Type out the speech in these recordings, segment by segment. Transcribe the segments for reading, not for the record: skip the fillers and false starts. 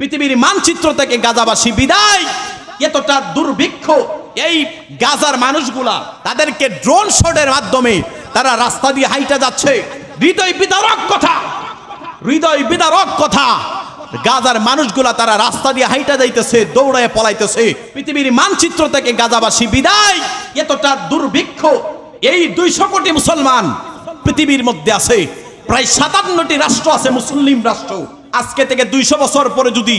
পৃথিবীর মানচিত্র থেকে গাজাবাসী বিদায়। এতটা দুর্ভিক্ষ এই গাজার মানুষগুলা, তাদেরকে ড্রোন শটের মাধ্যমে তারা রাস্তা দিয়ে হাইটা যাচ্ছে। হৃদয় বিদারক কথা। গাজার মানুষগুলা তারা রাস্তা দিয়ে হাইটা যাইতেছে, দৌড়ায় পলাইতেছে। পৃথিবীর মানচিত্র থেকে গাজাবাসী বিদায়। এতটা দুর্ভিক্ষ এই 200 কোটি মুসলমান পৃথিবীর মধ্যে আছে। প্রায় 57টি রাষ্ট্র আছে মুসলিম রাষ্ট্র। আজকে থেকে 200 বছর পরে যদি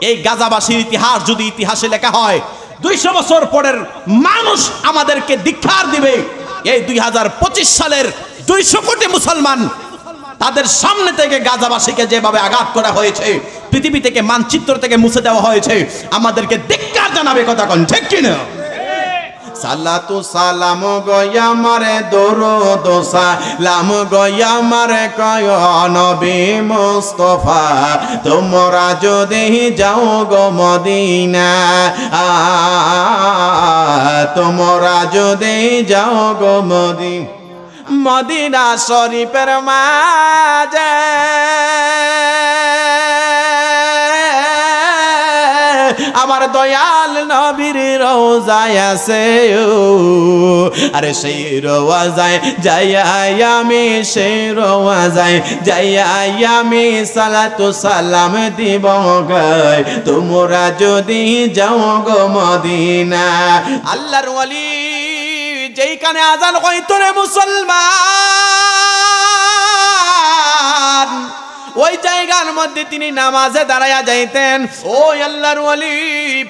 এই গাজাবাসীর ইতিহাস যদি ইতিহাসে লেখা হয়, 200 বছর পরের মানুষ আমাদেরকে ধিক্কার দিবে। এই 2025 সালের 200 কোটি মুসলমান, তাদের সামনে থেকে গাজাবাসীকে যেভাবে আঘাত করা হয়েছে, পৃথিবী থেকে মানচিত্র থেকে মুছে দেওয়া হয়েছে, আমাদেরকে ধিক্কার জানাবে। কথা কোন ঠিক কিনা? সালাতু সালাম গয়া মারে দরুদ সালাম গয়া মারে কয় নবী মুস্তাফা, তোমরা যদি যাও গো মদিনা, তোমরা যদি যাও গো মদিনা শরীফের মাঝে আমার দয়াল নবীর রওজায় আছে। আরে সেই রওজায় যাই আমি, সেই রওজায় যাই আমি সালাতু সালাম দিব গায়, তোমরা যদি যাও গো মদিনা। আল্লাহর ওয়ালি যেইখানে আজান হইতো রে মুসলমান, ওই জায়গার মধ্যে তিনি নামাজে দাঁড়াইয়া যাইতেন। ওই আল্লাহর ওয়ালি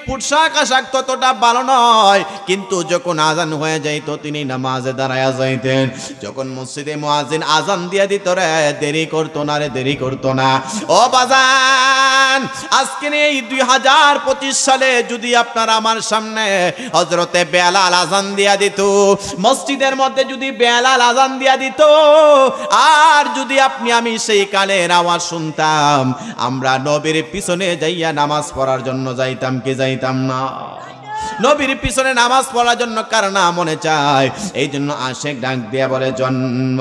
পোশাক আশাক ততটা ভালো নয়, কিন্তু যখন আজান হয়ে যাইত তিনি নামাজে দাঁড়াইয়া যাইতেন। যখন মসজিদে মুয়াজ্জিন আজান দিয়ে দিত রে, দেরি করতো না রে, দেরি করতো না। ও বাজান, আজকে এই 2025 সালে যদি আপনার আমার সামনে হযরতে বেলাল আজান দিয়া দিত, মসজিদের মধ্যে যদি বেলাল আজান দিয়া দিত, আর যদি আপনি আমি সেই কালের আওয়াজ শুনতাম, আমরা নবীর পিছনে যাইয়া নামাজ পড়ার জন্য যাইতাম কি যাইতাম না? নবীর পিছনে নামাজ পড়ার জন্য কার না মনে চায়? এই জন্য আশেক ডাক দিয়া বলে, জন্ম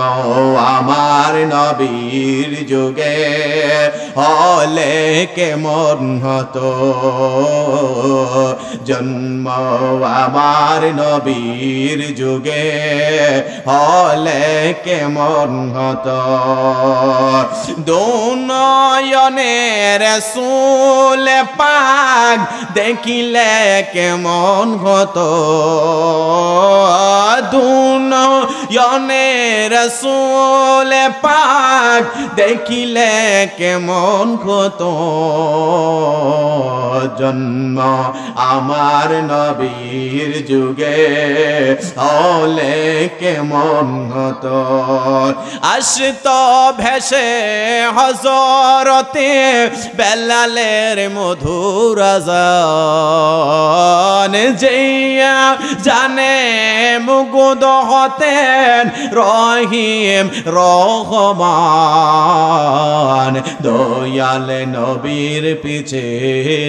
আমার নবীর যুগে হলে কেমন হতো, জন্ম আমার নবীর যুগে হলে কেমন হতো, দুনয়নের রাসূল পাক দেখিলে কেমন হতো, দুনয়নের রাসূল পাক দেখিলে কেমন হতো, জন্ম আমার নবীর যুগে হলে কেমন হতো। আসতো ভেসে হযরতে বেলালের মধুর আযান, যেইয়া জানে মুগ্ধ হতেন রহিম রহমান, দয়াল নবীর পিছে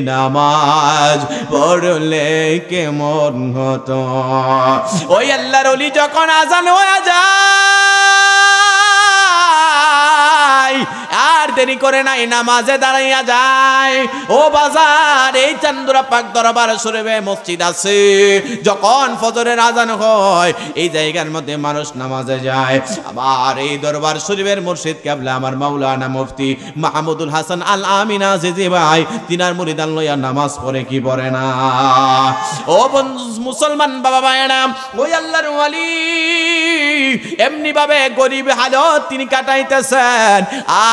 নামাজ পড়লে কেমন হতো। ওই আল্লাহর ওলি যখন আজান হয়ে যায়, আর দেরি করে নাই, নামাজে দাঁড়াইয়া যায়। ও বাজার, এই চান্দুরা পাক দরবার শরীফে মসজিদ আছে, যখন ফজরের আজান হয় এই জায়গার মধ্যে মানুষ নামাজে যায়। আবার এই দরবার শরীফের মুর্শিদ কেবলা আমার মাওলানা মুফতি মাহমুদুল হাসান আল আমিন আজিজি ভাই, তিনার মুরিদান লইয়া নামাজ পড়ে কি পড়ে না? ও বন্ধু মুসলমান বাবা ভাইরা, ওই আল্লাহর ওয়ালি এমনি ভাবে গরিব হালত তিনি কাটাইতেছেন,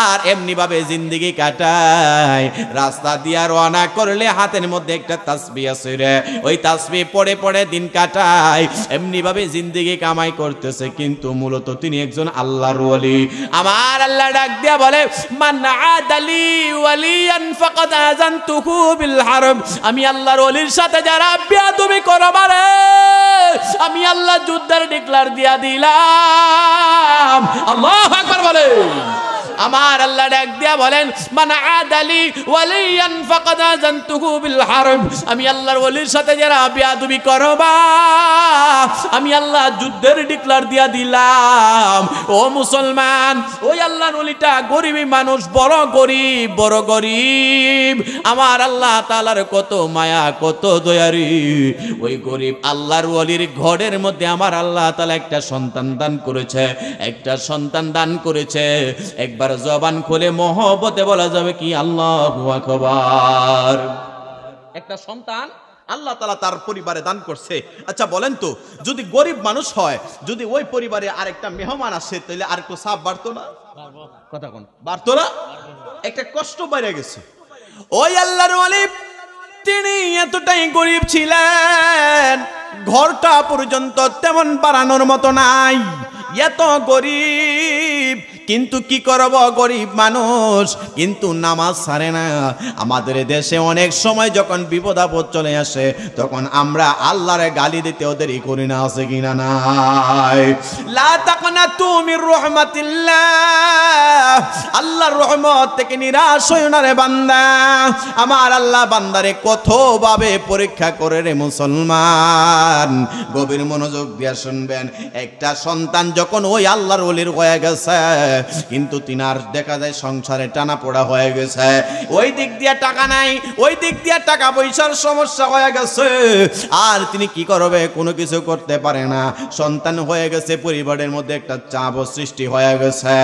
আর এমনি ভাবে জিন্দেগি কাটায়। রাস্তা দিয়া রওনা করলে হাতের মধ্যে একটা তাসবিহ আছে রে, ওই তাসবিহ পড়ে পড়ে দিন কাটায়, এমনি ভাবে জিন্দেগি কামাই করতেছে, কিন্তু মূলত তিনি একজন আল্লাহর ওয়ালি। আমার আল্লাহ ডাক দিয়া বলে, মান আদালি ওয়ালিয়ান ফাকাদ আযানতুহু বিল হারব, আমি আল্লাহর ওয়ালির সাথে যারা বেয়াদবি করবে রে, আমি আল্লাহ যুদ্ধের ডিক্লার দিয়া দিলাম। আল্লাহু আকবার বলে। আমার আল্লাহ ডাক দিয়া বলেন মান আদালি ওয়ালিয়ান ফাকাদ আযানতুহু বিল হারব আমি আল্লাহর ওলির সাথে যারা বিয়াদবি করবা আমি আল্লাহ যুদ্ধের ডিক্লার দিয়া দিলাম ও মুসলমান ওই আল্লাহর ওলিটা গরিবী মানুষ বড় গরিব আমার আল্লাহ তাআলার কত মায়া কত দয়ারি ওই গরিব আল্লাহর ওলির ঘরের মধ্যে আমার আল্লাহ তাআলা একটা সন্তান দান করেছে একবার জবান খুলে মহব্বতে বলা যাবে কি আল্লাহু আকবার একটা সন্তান আল্লাহ তাআলা তার পরিবারে দান করছে। আচ্ছা বলেন তো যদি গরিব মানুষ হয় যদি ওই পরিবারে আরেকটা মেহমান আসে তাহলে আর একটু সাপ বাড়তো না? কথা কোন বাড়তো না? একটা কষ্ট বেড়ে গেছে। ওই আল্লাহর ওলি তিনি এতটাই গরিব ছিলেন ঘরটা পর্যন্ত তেমন বাড়ানোর মতো নাই, এত গরিব। কিন্তু কি করব গরিব মানুষ কিন্তু নামাজ ছাড়ে না। আমাদের দেশে অনেক সময় যখন বিপদ আপদ চলে আসে তখন আমরা আল্লাহরে গালি দিতে ওদেরই করি না, আছে কিনা নাই? লা তাকনাতু মির রাহমাতিল্লাহ, আল্লাহর রহমত থেকে নিরাশ হইও না রে বান্দা। আমার আল্লাহ বান্দারে কতভাবে পরীক্ষা করে রে মুসলমান। গভীর মনোযোগ দিয়ে শুনবেন। একটা সন্তান যখন ওই আল্লাহর ওলির হয়ে গেছে কিন্তু তিনার দেখা যায় সংসারে টানা পোড়া হয়ে গেছে, ওই দিক দিয়ে টাকা নাই, ওই দিক দিয়ে টাকা পয়সার সমস্যা হয়ে গেছে, আর তিনি কি করবে কোনো কিছু করতে পারে না। সন্তান হয়ে গেছে, পরিবারের মধ্যে একটা চাপ সৃষ্টি হয়ে গেছে।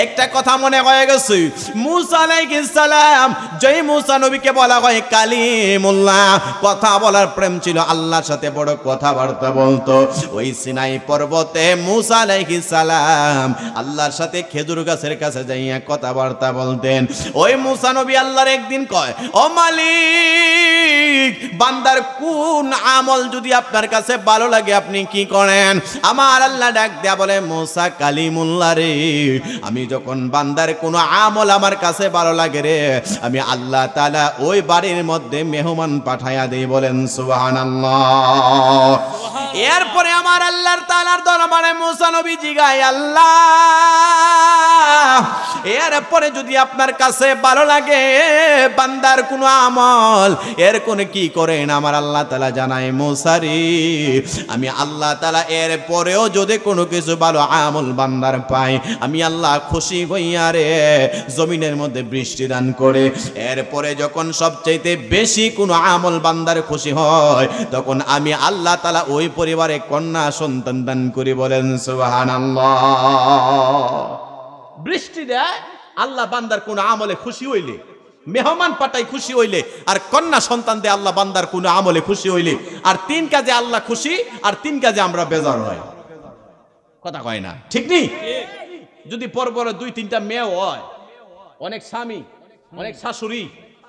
একটা কথা মনে হয়ে গেছে মুসা আলাইহিস সালাম, যেই মুসা নবীকে বলা হয় কালিমুল্লাহ, কথা বলার প্রেম ছিল, আল্লাহর সাথে বড় কথাবার্তা বলতো। ওই সিনাই পর্বতে মুসা আলাইহিস সালাম আল্লাহর সাথে খেজুর গাছের কাছে যাইয়া কথাবার্তা বলতেন। ওই মুসা নবী আল্লাহর একদিন কয়, ও মালিক, বান্দার কোন আমল যদি আপনার কাছে ভালো লাগে আপনি কি করেন? আমার আল্লাহ ডাক দেয়া বলে, মুসা কালিমুল্লাহ রে, আমি যখন বান্দার কোন আমল আমার কাছে ভালো লাগে রে, আমি আল্লাহ তাআলা ওই বাড়ির মধ্যে মেহমান পাঠাইয়া দেই। বলেন সুবহানাল্লাহ। এরপরে আমার আল্লাহর তাআলার দরবারে মুসা নবী জিগায়, আল্লাহ এরপরে যদি আপনার কাছে ভালো লাগে বান্দার কোন আমল, এর কোন কি করেন? আমার আল্লাহ তাআলা জানায়, মুসা রে, আমি আল্লাহ তাআলা এর পরেও যদি কোনো কিছু ভালো আমল বান্দার পাই, আমি আল্লাহ খুশি হইয়া রে জমিনের মধ্যে বৃষ্টি দান করে। এরপরে যখন সবচাইতে বেশি কোনো আমল বান্দার খুশি হয় তখন আমি আল্লাহ তাআলা ওই পরিবারে কন্যা সন্তান দান করি। বলেন সুবহানাল্লাহ। বৃষ্টি দেয় আল্লাহ বান্দার কোন আমলে খুশি হইলে, মেহমান পাঠাই খুশি হইলে, আর কন্যা সন্তান দেয় আল্লাহ বান্দার কোন আমলে খুশি হইলে। আর তিন কাজে আল্লাহ খুশি, আর তিন কাজে আমরা বেজার হয়। কথা কয় না, ঠিক নেই? যদি পরপরে দুই তিনটা মেয়ে হয়, অনেক স্বামী অনেক শাশুড়ি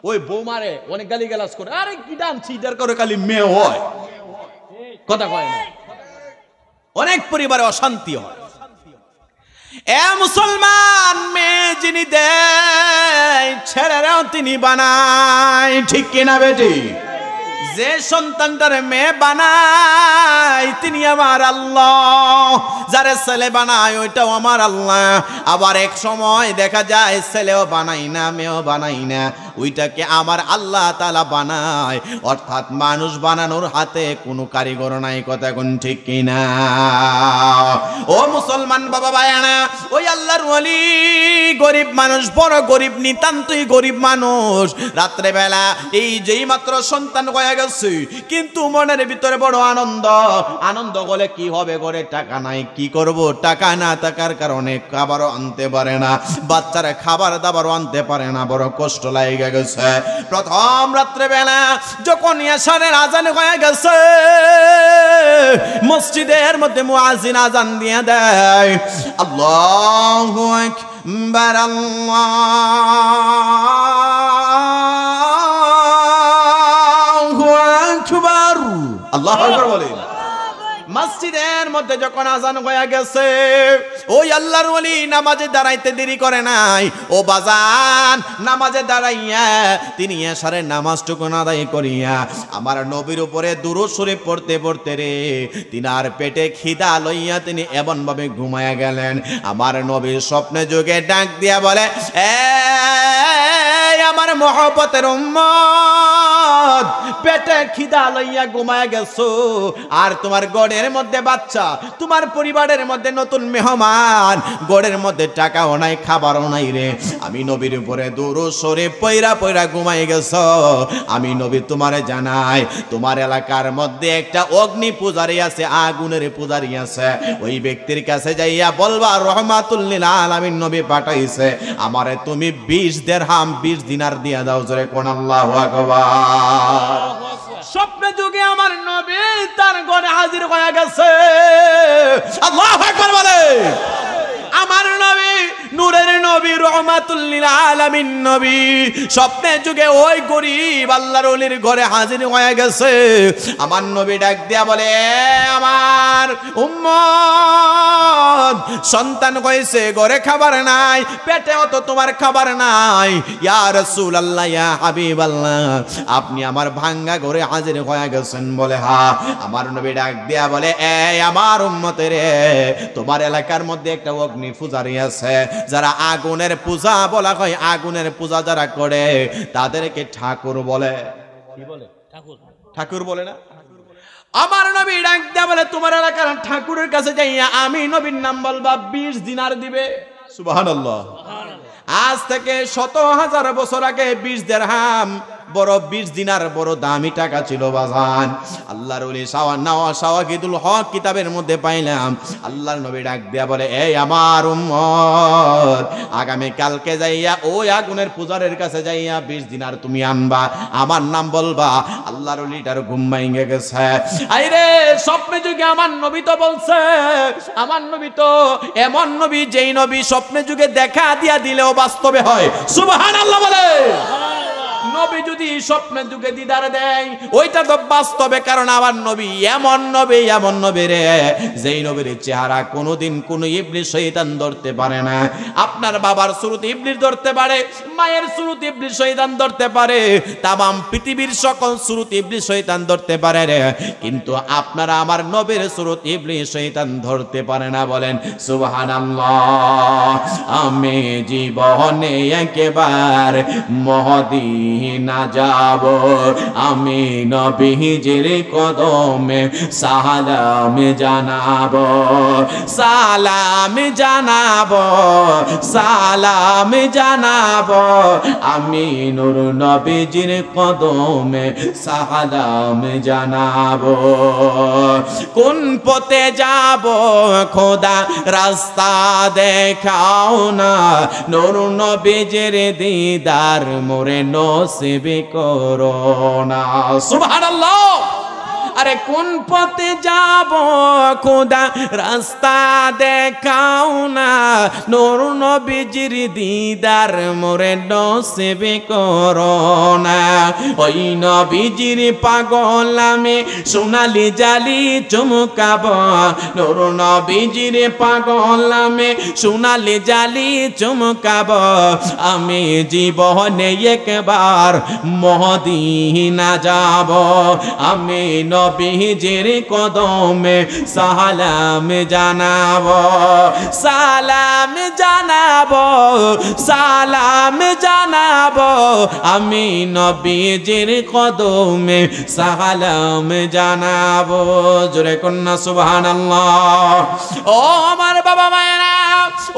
ওই বৌমারে অনেক গালিগালাজ করে, আরে কি ডানছি যার করে খালি মেয়ে হয়। কথা কয় না, অনেক পরিবারে অশান্তি হয়। এ মুসলমান, মেয়ে যিনি দেয় ছেলেরাও তিনি বানায়, ঠিক কিনা বেটি? যে সন্তানটার মেয়ে বানায় তিনি আমার আল্লাহ, যারে ছেলে বানায় ওইটাও আমার আল্লাহ। আবার এক সময় দেখা যায় ছেলেও বানাই না মেয়েও বানাই না, ওইটাকে আমার আল্লাহ তাআলা বানায়। অর্থাৎ মানুষ বানানোর হাতে কোনো কারিগর নাই। কথা কোন ঠিক কিনা? ও মুসলমান বাবা ভাইয়ানা, ওই আল্লাহর ওলি গরিব মানুষ, বড় গরিব, নিতান্তই গরিব মানুষ। রাত্রে বেলা এই যেই মাত্র সন্তান হয়ে গেছে কিন্তু মনের ভিতরে বড় আনন্দ বলে কি হবে, ঘরে টাকা নাই, কি করব? টাকা না থাকার কারণে খাবারও আনতে পারে না, বাচ্চারা খাবার দাবারও আনতে পারে না, বড় কষ্ট লাগে গেছে। প্রথম রাত্রে বেলা যখন এশারের আজান হয়ে গেছে, মসজিদের মধ্যে মুয়াজ্জিন আজান দিয়ে দেয়, আল্লাহু আকবার আল্লাহু আকবার বলেন। মসজিদের মধ্যে যখন আজান হয়ে গেছে, ওই আল্লাহর ওলি নামাজে দাঁড়াইতে দেরি করে নাই। ও বাজান, নামাজে দাঁড়াইয়া তিনি এশারের নামাজটুকু আদায় করিয়া আমার নবীর উপরে দুরূদ শরীফ পড়তে পড়তে রে তিনার পেটে খিদা লইয়া তিনি এমন ভাবে ঘুমায়া গেলেন। আমার নবীর স্বপ্নে যোগে ডাক দিয়া বলে, আমার মহব্বতের উম্মত, পেটে খিদা লইয়া ঘুমায়া গেছো, আর তোমার গড়ের মধ্যে বাচ্চা, তোমার পরিবারের মধ্যে নতুন মেহমান, গড়ের মধ্যে টাকাও নাই, খাবারও নাই রে। আমি নবীর উপরে দুরূদ শরীফ পইরা পইরা ঘুমাই গেছো। আমি নবী তোমারে জানাই, তোমার এলাকার মধ্যে একটা অগ্নি পূজারী আছে, আগুনের পূজারী আছে। ওই ব্যক্তির কাছে যাইয়া বলবা রহমাতুল লিল আলামিন নবী পাঠাইছে, আমারে তুমি 20 দিরহাম 20 দিনার দিয়া দাও। জোরে কোন আল্লাহু আকবার। স্বপ্নে যুগে আমার নবী তার ঘরে হাজির হয়ে গেছে। আল্লাহু আকবার বলে। আমার নবী নূরের নবী, রহমাতুল লিল আলামিন নবী স্বপ্নে যুগে ওই গরিব আল্লাহর ওলির ঘরে হাজির হয়ে গেছে। আমার নবী ডাক দিয়া বলে, আমার উম্মত, সন্তান হয়েছে, ঘরে খাবার নাই, পেটেও তো তোমার খাবার নাই। ইয়া রাসূলুল্লাহ, ইয়া হাবিবাল্লাহ, আপনি আমার ভাঙ্গা ঘরে হাজির হয়ে গেছেন। বলে হ্যাঁ। আমার নবী ডাক দিয়া বলে, এই আমার উম্মতের, তোমার এলাকার মধ্যে একটা অগ্নি পূজারী আছে, যারা আগুনের পূজা বলা হয়, আগুনের পূজা যারা করে তাদেরকে ঠাকুর বলে। কি বলে? ঠাকুর বলে না? আমার নবী ডাক দিয়া বলে, তোমার এলাকার ঠাকুরের কাছে যাইয়া আমি নবীর নাম বলবা, 20 দিনার দিবে। সুবহানাল্লাহ। আজ থেকে 100,000 বছর আগে 20 দিরহাম বড় 20 দিনার বড় দামি টাকা ছিল বাজান। আল্লাহর ওলি শাওয়াকিদুল হক কিতাবের মধ্যে পাইলাম। আল্লাহর নবী ডাক দিয়া বলে, এই আমার উম্মত, আগামী কালকে যাইয়া ওই আগুনের পূজারের কাছে যাইয়া 20 দিনার তুমি আনবা, আমার নাম বলবা। আল্লাহর ওলিটার ঘুম ভাঙে গেছে। আইরে স্বপ্নে যুগে আমার নবী তো বলছে, আমার নবী তো এমন নবী যেই নবী স্বপ্নে যুগে দেখা দিয়া দিলেও বাস্তবে হয়। সুবহানাল্লাহ বলে। নবী যদি স্বপ্নে যুগে দিদার দেয়, ওইটা তো বাস্তবে, কারণ আমার নবী এমন নবী রে, যেই নবীর চেহারা কোনোদিন কোন ইবলিস শয়তান ধরতে পারে না। আপনার বাবার সুরত ইবলিস ধরতে পারে, মায়ের সুরত ইবলিস শয়তান ধরতে পারে, তামাম পৃথিবীর সকল সুরত ইবলিস শয়তান ধরতে পারে রে, কিন্তু আপনারা আমার নবীর সুরত ইবলিস শয়তান ধরতে পারে না। বলেন সুবহানাল্লাহ। আমি জীবনে একবার মদিনা যাব, আমি নবীজির কদমে সালাম জানাবো, সালাম জানাবো, সালাম জানাবো, আমি নূর নবীজির কদমে সালাম জানাবো। কোন পথে যাব খোদা রাস্তা দেখাও না, নূর নবীজির দিদার মোরে নসিব করো না। সুবহানাল্লাহ। আরে কোন পথে যাব খোদা রাস্তা দেখাও না, নূর নবীজির দিদার মোরে নসিব করো না। ওই নবীজির পাগল আমি সোনালি জালি চমকাব, নূর নবীজির পাগল আমি সোনালি জালি চমকাব, আমি জীবনে একবার মদিনা যাব, আমি নবীজির কদমে সালাম জানাবো, সালাম জানাবো, সালাম জানাবো, আমি নবীজির কদমে সালাম জানাবো। জোরে কন্যা সুবহানাল্লাহ। ও আমার বাবা মায়েরা,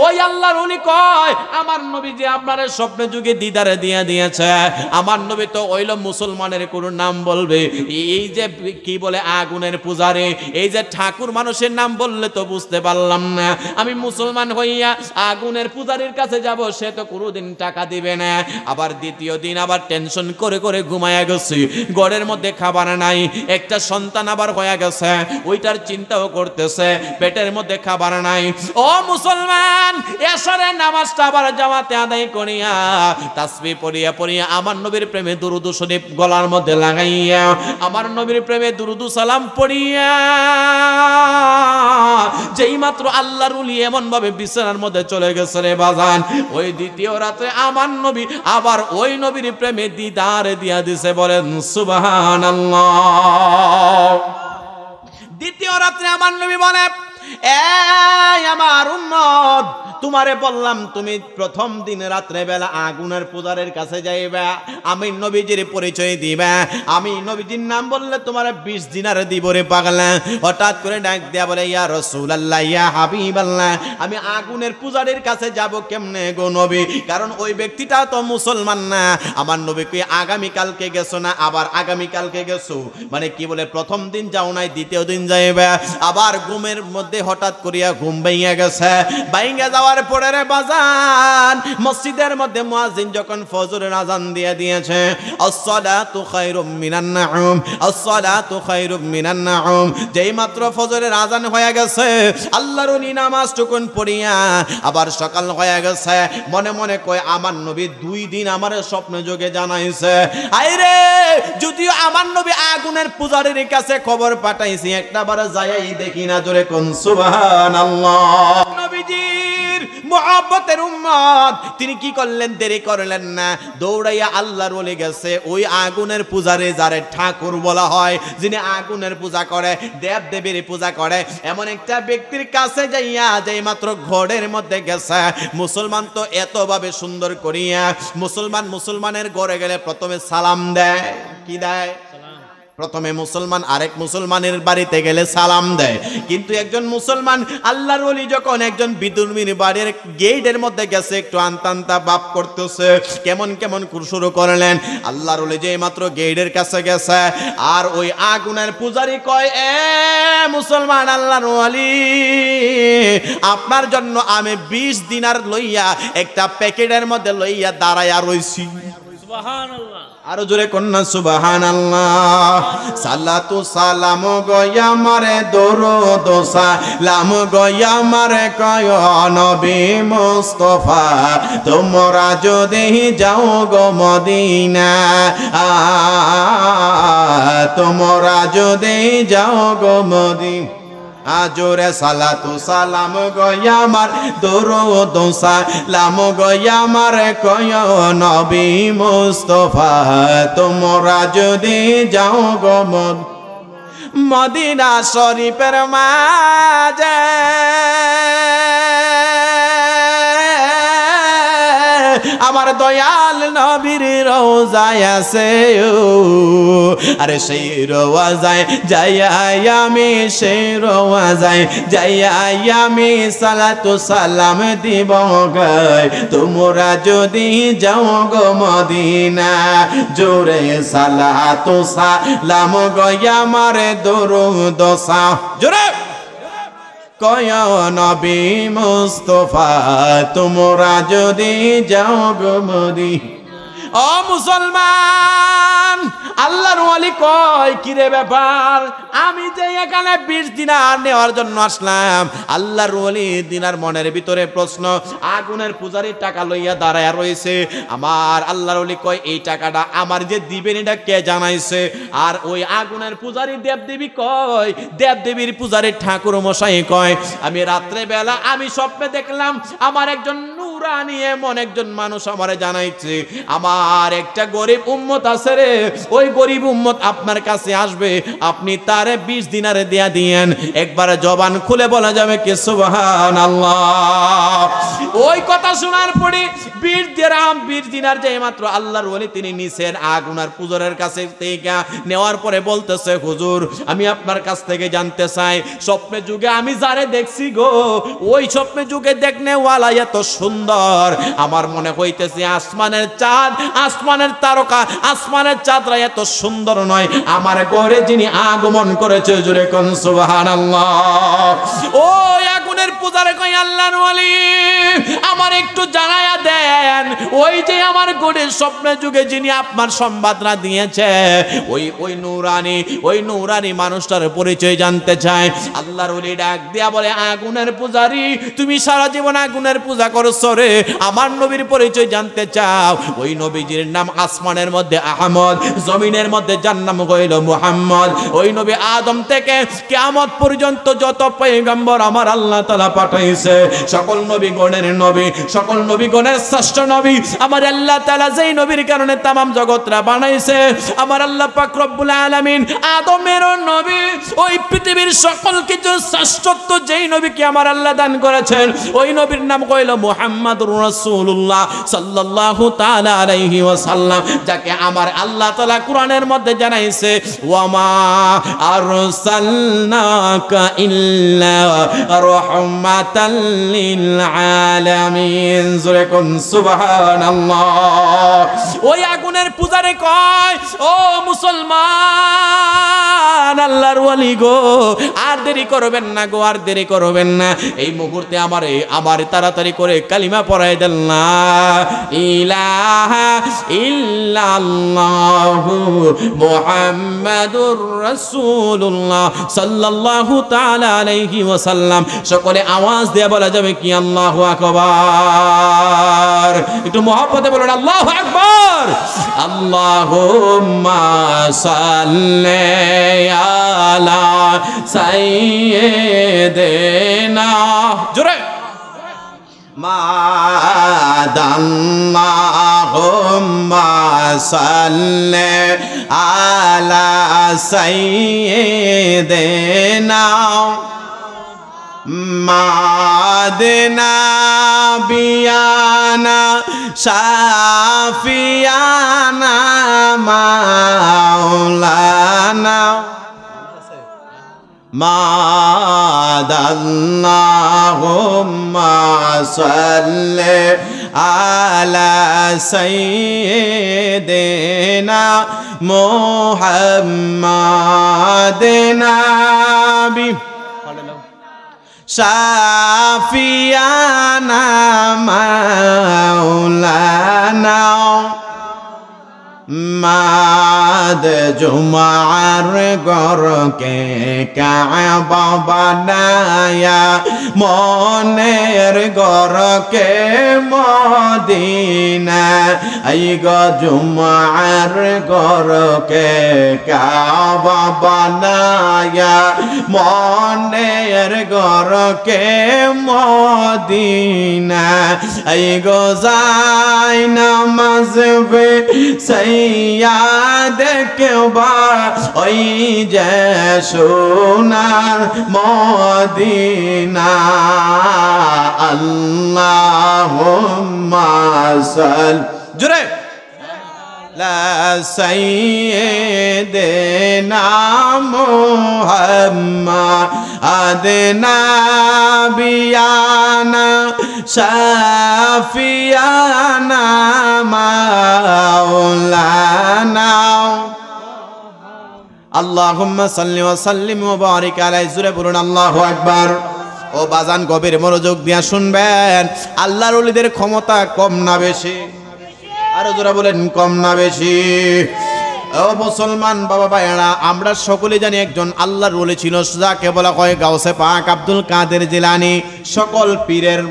ওই আল্লাহর উনি কয়, আমার নবী যে আপনার স্বপ্নে যুগে দিদারে দিয়ে দিয়েছে, আমার নবী তো ওইল মুসলমানের কোন নাম বলবে, এই যে কি বলে আগুনের পূজারে, এই যে ঠাকুর মানুষের নাম বললে তো বুঝতে পারলাম না। আমি মুসলমান হইয়া আগুনের পূজারীর কাছে যাব, সে তো কোনোদিন টাকা দিবে না। আবার দ্বিতীয় দিন আবার টেনশন করে করে ঘুমায়া গেছি, ঘরের মধ্যে খাবার নাই, একটা সন্তান আবার হয়ে গেছে, ওইটার চিন্তাও করতেছে, পেটের মধ্যে খাবার নাই। ও মুসলমান, এশারের নামাজটা আবার জামাতে আদায় করিয়া তাসবিহ পড়িয়া পড়িয়া আমার নবীর প্রেমে দুরূদ শরীফ গলার মধ্যে লাগাইয়া, আমার নবীর প্রেমে দুরূদ দুরুদ সালাম পড়িয়া যেই মাত্র আল্লাহর ওলি এমন ভাবে বিছানার মধ্যে চলে গেছে রে বাজান, ওই দ্বিতীয় রাতে আমার নবী আবার ওই নবীর প্রেমে দিদার দিয়া দিছে, বলেন সুবহানাল্লাহ। দ্বিতীয় রাত্রে আমার নবী বলে, এই আমার উম্মত, তোমারে বললাম তুমি প্রথম দিন রাত্রে বেলা আগুনের পূজারের কাছে যাইবা, আমি নবীজির পরিচয় দিবা, আমি নবীজির নাম বললে তোমার 20 দিনার দিব রে পাগলা। হঠাৎ করে ডাক দেয়া বলে, ইয়া রাসূলুল্লাহ, ইয়া হাবিবাল্লাহ, আমি আগুনের পূজারের কাছে যাব কেমনে গো নবী? কারণ ওই ব্যক্তিটা তো মুসলমান না। আমার নবী কই, আগামী কালকে গেছো না? আবার আগামী কালকে গেছো মানে কি বলে, প্রথম দিন যাও নাই, দ্বিতীয় দিন যাইবা। আবার ঘুমের মধ্যে হঠাৎ করিয়া ঘুম ভাইয়া গেছে, ভাইঙ্গা যাওয়ার পরে রে বাজান মসজিদের মধ্যে মুয়াজ্জিন যখন ফজরের আযান দিয়ে দিয়েছে, আসসালাতু খায়রুম মিনান নাউম, আসসালাতু খায়রুম মিনান নাউম, যেই মাত্র ফজরের আযান হয়ে গেছে, আল্লাহর ওলি নামাজটুকুন পড়িয়া আবার সকাল হয়ে গেছে, মনে মনে কয় আমার নবী 2 দিন আমার স্বপ্ন যোগে জানাইছে, আইরে যদিও আমার নবী আগুনের পূজারীর কাছে খবর পাঠাইছি, একটাবার যাই দেখি না, জোরে কোন সুবহানাল্লাহ। নবীজির মুহাব্বতের উম্মত তিনি কি করলেন? দেরি করলেন না, দৌড়াইয়া আল্লাহর ওলি গেছে ওই আগুনের পূজারে, যারে ঠাকুর বলা হয়, যিনি আগুনের পূজা করে, দেব দেবীর পূজা করে, এমন একটা ব্যক্তির কাছে যাইয়া যেই মাত্র ঘরের মধ্যে গেছে, মুসলমান তো এতভাবে সুন্দর করিয়া মুসলমানের ঘরে গেলে প্রথমে সালাম দেয়। কি দেয়? প্রথমে মুসলমান আরেক মুসলমানের বাড়িতে গেলে সালাম দেয়, কিন্তু একজন মুসলমান আল্লাহর ওলি যখন একজন বিধর্মীর বাড়ির গেটের মধ্যে গেছে, একটু আন্তান্তা ভাব করতেছে, কেমন কেমন শুরু করলেন। আল্লাহর ওলি যে মাত্র গেটের কাছে গেছে, আর ওই আগুনের পূজারি কয়, এ মুসলমান আল্লাহর ওলি, আপনার জন্য আমি 20 দিনার লইয়া একটা প্যাকেটের মধ্যে লইয়া দাঁড়াইয়া রইছি। সুবহানাল্লাহ, আরো জোরে কন্যা সুবহানাল্লাহ। সালাতু সালাম গয়া মারে দরুদ সালাম গয়া মারে কয় নবী মুস্তাফা, তোমরা যদি যাও গো মদিনা, তোমরা যদি যাও গো মদিনা, আজরে সালাতু সালাম গয়া মার দরুদ সালাম গয়া মার কয় নবী মুস্তাফা, তোমরা যদি যাও গো মদিনা শরীফের মাঝে, আমার দয়াল নবীর রওজায় আছে, আরে সেই রওজায় যাই আমি, সেই রওজায় যাই আমি সালাতু সালাম দিব গায়, তোমরা যদি যাও গো মদিনা, জোরে সালাতু সালাম গয়া মারে দরুদ জোরে কয় নবী মুস্তাফা, তোমরা যদি যাও গো মদিনা। ও মুসলমান, আল্লাহর ওলি কয়, কি রে ব্যাপার, আমি যে এখানে 20 দিনার নেওয়ার জন্য আসলাম, আল্লাহর ওলি দিনার মনের ভিতরে প্রশ্ন, আগুনের পূজারীর টাকা লইয়া দাঁড়ায় রয়েছে, আমার আল্লাহর ওলি কয়, এই টাকাটা আমার যে দিবেন এটা কে জানাইছে? আর ওই আগুনের পূজারী দেবদেবী কয়, দেবদেবীর পূজারীর ঠাকুর মশাই কয়, আমি রাত্রে বেলা আমি স্বপ্নে দেখলাম আমার একজন নুরানি এমন একজন মানুষ আমারে জানাইছে, আমার একটা গরিব উম্মত আছে রে, ওই গরিব উম্মত আপনার কাছে আসবে, আপনি তারে 20 দিনারে দিয়া দিয়েন। একবার জবান খুলে বলা যাবে কি সুবহানাল্লাহ। ওই কথা শোনার পরে 20 দিনার যে মাত্র আল্লাহর ওলি তিনি নিছেন আগুনার পূজারের কাছে থেকে, নেওয়ার পরে বলতেছে, হুজুর আমি আপনার কাছ থেকে জানতে চাই, স্বপ্নে যুগে আমি যারে দেখছি গো, ওই স্বপ্নে যুগে দেখনে ওয়ালা এত সুন্দর, আমার মনে হইতেছে আসমানের চাঁদ, আসমানের তারকা, আসমানের চাঁদরা এত সুন্দর নয়, আমার ঘরে যিনি আগমন করেছে, জোরে কোন সুবহানাল্লাহ। ওই আগুনের আগুনের পূজারে কই আল্লাহর ওয়ালি আমার একটু জানায়া দেন ওই যে আমার গড়ের স্বপ্নে যুগে যিনি আপনার সংবাদরা দিয়েছে ওই নূরানি মানুষটার পরিচয় জানতে চায় আল্লাহর ওলি ডাক দিয়া বলে আগুনের পূজারি তুমি সারা জীবন আগুনের পূজা করছো রে আমার নবীর পরিচয় জানতে চাও ওই নবীজির নাম আসমানের মধ্যে আহমদ জমিনের মধ্যে যার নাম হইল মুহাম্মদ ওই নবী আদম থেকে কিয়ামত পর্যন্ত যত পয়গম্বর আমার আল্লাহ তাআলা পাঠাইছে সকল নবীগণের নবী সকল নবীগণের শ্রেষ্ঠ নবী আমার আল্লাহ তাআলা যেই নবীর কারণে तमाम জগৎরা বানাইছে আমার আল্লাহ পাক রব্বুল আলামিন আদমের নবী ওই পৃথিবীর সকল কিছু শ্রেষ্ঠত্ব যেই নবীকে আমার আল্লাহ দান করেছেন ওই নবীর নাম কইল মুহাম্মাদুর রাসূলুল্লাহ সাল্লাল্লাহু তাআলা আলাইহি ওয়াসাল্লাম যাকে আমার আল্লাহ তাআলা কোরআনের মধ্যে জানাইছে ওয়ামা আরসালনাকা ইল্লা রাহমাতাল লিল আলামিন জোরে কোন সুবহানাল্লাহ ওই আগুনের পূজারে কয় ও মুসলমান আল্লাহর ওয়ালি গো আর দেরি করবেন না গো আর দেরি করবেন না এই মুহূর্তে আমার তাড়াতাড়ি করে কালিমা পড়াই দেন না ইলাহা ইল্লাল্লাহু মুহাম্মাদুর রাসূলুল্লাহ সাল্লাল্লাহু তাআলা আলাইহি ওয়াসাল্লাম সকলে আওয়াজ দিয়ে বলা যাবে কি আল্লাহু আকবার একটু মহব্বতে বলুন আল্লাহু আকবার আল্লাহুম্মা সাল্লি আলা সাইয়্যিদিনা জোরে মাদাল্লাহুম্মা সাল্লি আলা সাইয়্যিদিনা মাদিনা বিয়ানা শাফিয়ানা মাওলানা মাদাল্লাহুম্মা সাল্লি আলা সাইয়্যিদিনা মুহাম্মাদিন নাবি শাফিয়ানা মাওলানা মাদ জুমার গরকে কাবা বানায়া মনের গরকে মদিনা এই গো জুমার গরকে কাবা বানায়া মনের গরকে মদিনা এই গো যাই নামাজ বে সৈয়াদ কেবা ওই যে সোনার মদিনা আল্লাহুম্মা সাল্লি জোরে লা সাইয়্যিদিনা মুহাম্মাদিন নাবিয়ানা শাফিয়ানা মাওলানা আল্লাহুম্মা সাল্লি ওয়া সাল্লিম ওয়া বারিক আলাইহি জোরে বলুন আল্লাহু আকবার। ও বাজান গভীর মনোযোগ দিয়ে শুনবেন, আল্লাহর ওলিদের ক্ষমতা কম না বেশি? আরো জোরে বলেন কম না বেশি? ও মুসলমান বাবা ভাইয়েরা, আমরা সকলে জানি একজন আল্লাহর ওলি ছিল যাকে বলা হয় গাউসে পাক আব্দুল কাদের জিলানী। সকল পীরের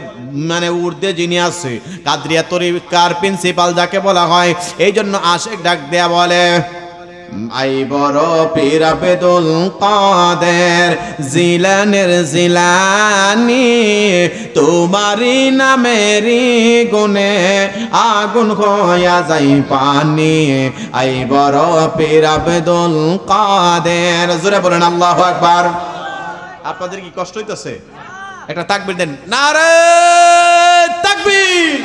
মানে ঊর্ধ্বে যিনি আছে, কাদরিয়া তরিকার প্রিন্সিপাল যাকে বলা হয়। এই জন্য আশিক ডাক দেয়া বলে, আই বড় পীর আব্দুল কাদের জিলানের জিলানি, তোমারি নামেরি গুনে আগুন হইয়া যাই পানি। আই বড় পীর আব্দুল কাদের, জোরে বলেন আল্লাহু আকবার। আপনাদের কি কষ্ট হইতেছে? একটা তাকবীর দেন, নারে তাকবীর,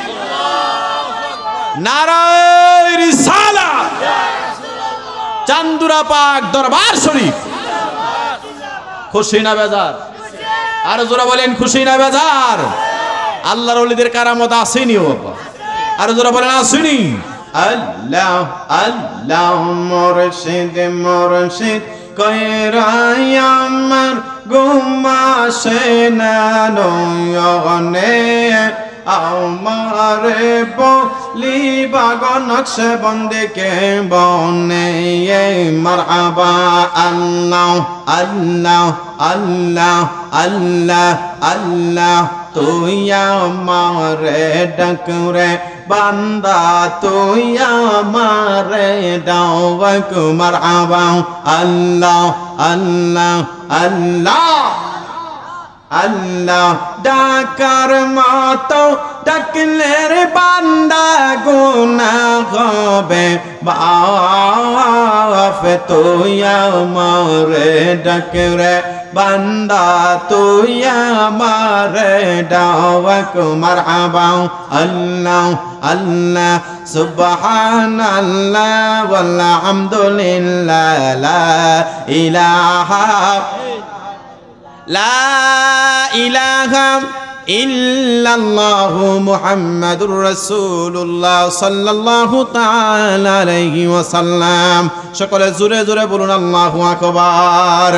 নারে রিসালাত, চান্দুরা পাক দরবার শরীফ। খুশি না বেজার? আর জোরা বলেন খুশি না বেজার? আল্লাহর ওলিদের কারামত আসেনি? ও আর জোরা বলেন আসেনি? আল্লাহ আল্লাহ মুর্শিদ মুর্শিদ কয়রাই আমার ঘুমাসে না নয়নে আমারে বলি বাগন নকশে বন্দে কে বনে মারহাবা আল্লাহ আল্লাহ আল্লাহ আল্লাহ আল্লাহ তুই আমারে ডাকরে বান্দা তুই আমারে ডাক মারহাবা আল্লাহ আল্লাহ আল্লাহ আল্লাহ ডাকার মতো ডাকলে রে বান্দা গুনাহ হবে মাফ তুই আমারে ডাকরে বান্দা তুই আমারে ডাক মারহাবা আল্লাহ আল্লাহ সুবহানাল্লাহ ওয়াল হামদুলিল্লাহ লা ইলাহা লা ইলাহা ইল্লাল্লাহু মুহাম্মাদুর রাসূলুল্লাহ সাল্লাল্লাহু তাআলা আলাইহি ওয়াসাল্লাম সকলে জোরে জোরে বলুন আল্লাহু আকবার।